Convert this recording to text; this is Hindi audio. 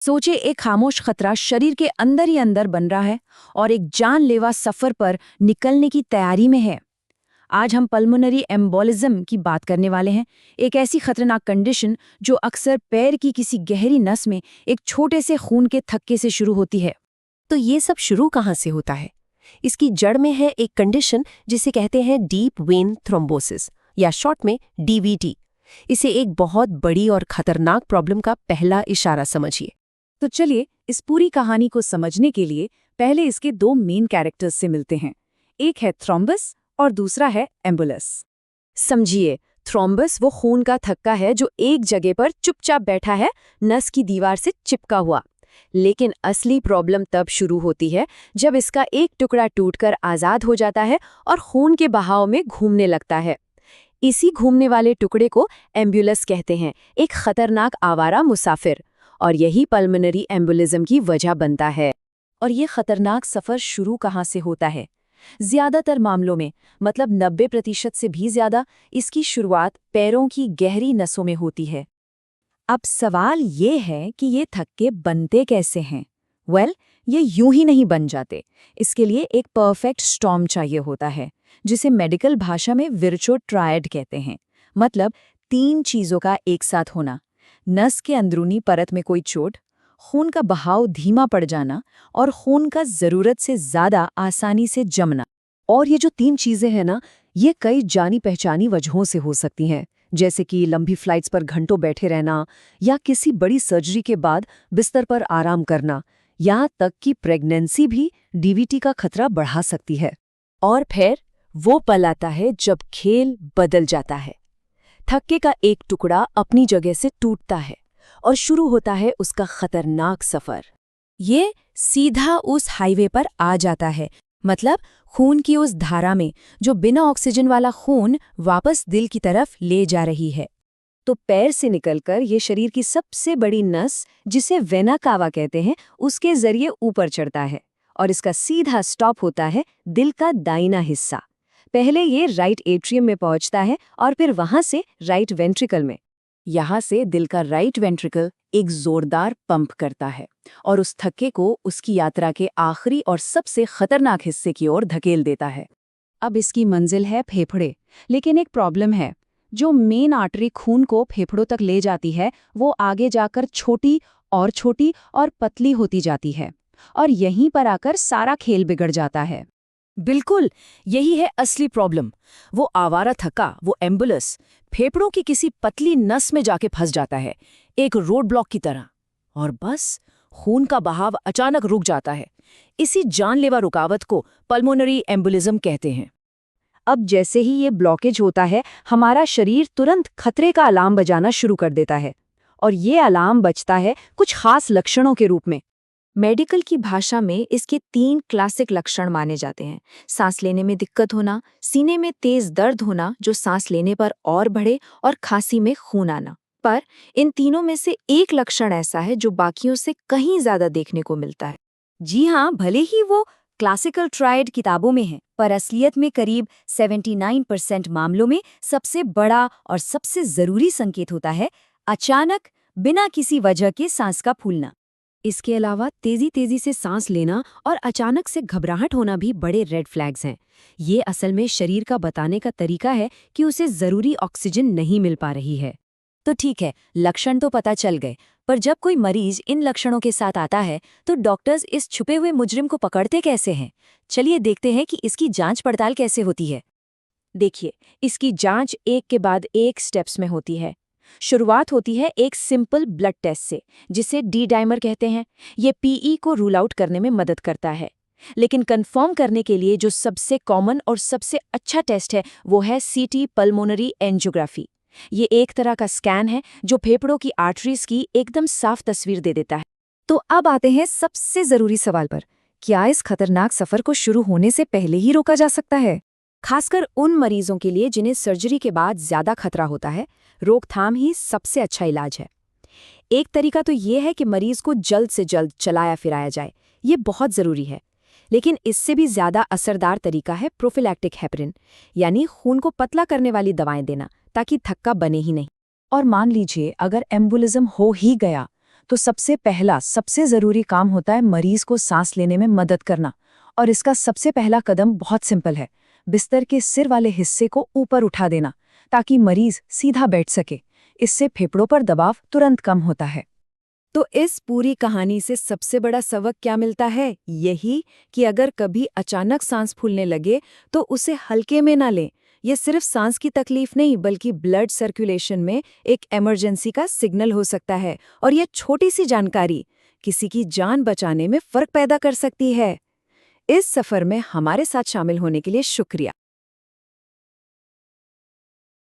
सोचे एक खामोश खतरा शरीर के अंदर ही अंदर बन रहा है और एक जानलेवा सफर पर निकलने की तैयारी में है। आज हम पल्मोनरी एम्बोलिज्म की बात करने वाले हैं, एक ऐसी खतरनाक कंडीशन जो अक्सर पैर की किसी गहरी नस में एक छोटे से खून के थक्के से शुरू होती है। तो ये सब शुरू कहाँ से होता है? इसकी जड़ में है एक कंडीशन जिसे कहते हैं डीप वेन थ्रोम्बोसिस या शॉर्ट में डीवीटी। इसे एक बहुत बड़ी और खतरनाक प्रॉब्लम का पहला इशारा समझिए। तो चलिए इस पूरी कहानी को समझने के लिए पहले इसके दो मेन कैरेक्टर्स से मिलते हैं। एक है थ्रोम्बस और दूसरा है एम्बुलस। समझिए, थ्रोम्बस वो खून का थक्का है जो एक जगह पर चुपचाप बैठा है, नस की दीवार से चिपका हुआ। लेकिन असली प्रॉब्लम तब शुरू होती है जब इसका एक टुकड़ा टूटकर आज़ाद हो जाता है और खून के बहाव में घूमने लगता है। इसी घूमने वाले टुकड़े को एम्बुलस कहते हैं, एक खतरनाक आवारा मुसाफिर। और यही पल्मोनरी एम्बोलिज्म की वजह बनता है। और ये खतरनाक सफ़र शुरू कहाँ से होता है? ज़्यादातर मामलों में, मतलब 90% से भी ज़्यादा, इसकी शुरुआत पैरों की गहरी नसों में होती है। अब सवाल ये है कि ये थक्के बनते कैसे हैं? ये यूं ही नहीं बन जाते। इसके लिए एक परफेक्ट स्टॉर्म चाहिए होता है, जिसे मेडिकल भाषा में विर्चो ट्रायड कहते हैं। मतलब 3 चीज़ों का एक साथ होना: नस के अंदरूनी परत में कोई चोट, खून का बहाव धीमा पड़ जाना और खून का ज़रूरत से ज़्यादा आसानी से जमना। और ये जो 3 चीज़ें हैं ना, ये कई जानी पहचानी वजहों से हो सकती हैं, जैसे कि लंबी फ्लाइट्स पर घंटों बैठे रहना या किसी बड़ी सर्जरी के बाद बिस्तर पर आराम करना। यहाँ तक कि प्रेगनेंसी भी डीवीटी का खतरा बढ़ा सकती है। और फिर वो पल आता है जब खेल बदल जाता है। थक्के का एक टुकड़ा अपनी जगह से टूटता है और शुरू होता है उसका खतरनाक सफर। ये सीधा उस हाईवे पर आ जाता है, मतलब खून की उस धारा में जो बिना ऑक्सीजन वाला खून वापस दिल की तरफ ले जा रही है। तो पैर से निकलकर ये शरीर की सबसे बड़ी नस, जिसे वेना कावा कहते हैं, उसके जरिए ऊपर चढ़ता है और इसका सीधा स्टॉप होता है दिल का दाहिना हिस्सा। पहले ये राइट एट्रियम में पहुंचता है और फिर वहां से राइट वेंट्रिकल में। यहाँ से दिल का राइट वेंट्रिकल एक जोरदार पंप करता है और उस थक्के को उसकी यात्रा के आखिरी और सबसे खतरनाक हिस्से की ओर धकेल देता है। अब इसकी मंजिल है फेफड़े, लेकिन एक प्रॉब्लम है। जो मेन आर्टरी खून को फेफड़ों तक ले जाती है, वो आगे जाकर छोटी और पतली होती जाती है और यहीं पर आकर सारा खेल बिगड़ जाता है। बिल्कुल, यही है असली प्रॉब्लम। वो आवारा थक्का, वो एम्बुलस, फेफड़ों की किसी पतली नस में जाके फंस जाता है, एक रोड ब्लॉक की तरह। और बस खून का बहाव अचानक रुक जाता है। इसी जानलेवा रुकावट को पल्मोनरी एम्बोलिज्म कहते हैं। अब जैसे ही ये ब्लॉकेज होता है, हमारा शरीर तुरंत खतरे का अलार्म बजाना शुरू कर देता है। और ये अलार्म बजता है कुछ खास लक्षणों के रूप में। मेडिकल की भाषा में इसके 3 क्लासिक लक्षण माने जाते हैं: सांस लेने में दिक्कत होना, सीने में तेज दर्द होना जो सांस लेने पर और बढ़े, और खांसी में खून आना। पर इन तीनों में से एक लक्षण ऐसा है जो बाकियों से कहीं ज्यादा देखने को मिलता है। जी हाँ, भले ही वो क्लासिकल ट्रायड किताबों में है, पर असलियत में करीब 79% मामलों में सबसे बड़ा और सबसे जरूरी संकेत होता है अचानक, बिना किसी वजह के सांस का फूलना। इसके अलावा तेजी से सांस लेना और अचानक से घबराहट होना भी बड़े रेड फ्लैग्स हैं। ये असल में शरीर का बताने का तरीका है कि उसे जरूरी ऑक्सीजन नहीं मिल पा रही है। तो ठीक है, लक्षण तो पता चल गए, पर जब कोई मरीज इन लक्षणों के साथ आता है तो डॉक्टर्स इस छुपे हुए मुजरिम को पकड़ते कैसे हैं? चलिए देखते हैं कि इसकी जांच पड़ताल कैसे होती है। देखिए, इसकी जांच एक के बाद एक स्टेप्स में होती है। शुरुआत होती है एक सिंपल ब्लड टेस्ट से, जिसे डी डाइमर कहते हैं। ये पीई को रूल आउट करने में मदद करता है। लेकिन कंफर्म करने के लिए जो सबसे कॉमन और सबसे अच्छा टेस्ट है, वो है सीटी पल्मोनरी एंजियोग्राफी। ये एक तरह का स्कैन है जो फेफड़ों की आर्टरीज की एकदम साफ तस्वीर दे देता है। तो अब आते हैं सबसे जरूरी सवाल पर, क्या इस खतरनाक सफर को शुरू होने से पहले ही रोका जा सकता है? खासकर उन मरीजों के लिए जिन्हें सर्जरी के बाद ज्यादा खतरा होता है, रोकथाम ही सबसे अच्छा इलाज है। एक तरीका तो ये है कि मरीज को जल्द से जल्द चलाया फिराया जाए, ये बहुत ज़रूरी है। लेकिन इससे भी ज़्यादा असरदार तरीका है प्रोफिलैक्टिक हेपरिन, यानी खून को पतला करने वाली दवाएं देना, ताकि थक्का बने ही नहीं। और मान लीजिए अगर एम्बोलिज्म हो ही गया, तो सबसे पहला सबसे ज़रूरी काम होता है मरीज को सांस लेने में मदद करना। और इसका सबसे पहला कदम बहुत सिंपल है, बिस्तर के सिर वाले हिस्से को ऊपर उठा देना ताकि मरीज सीधा बैठ सके। इससे फेफड़ों पर दबाव तुरंत कम होता है। तो इस पूरी कहानी से सबसे बड़ा सबक क्या मिलता है? यही कि अगर कभी अचानक सांस फूलने लगे तो उसे हल्के में ना लें। ये सिर्फ सांस की तकलीफ नहीं बल्कि ब्लड सर्कुलेशन में एक इमरजेंसी का सिग्नल हो सकता है, और ये छोटी सी जानकारी किसी की जान बचाने में फर्क पैदा कर सकती है। इस सफर में हमारे साथ शामिल होने के लिए शुक्रिया।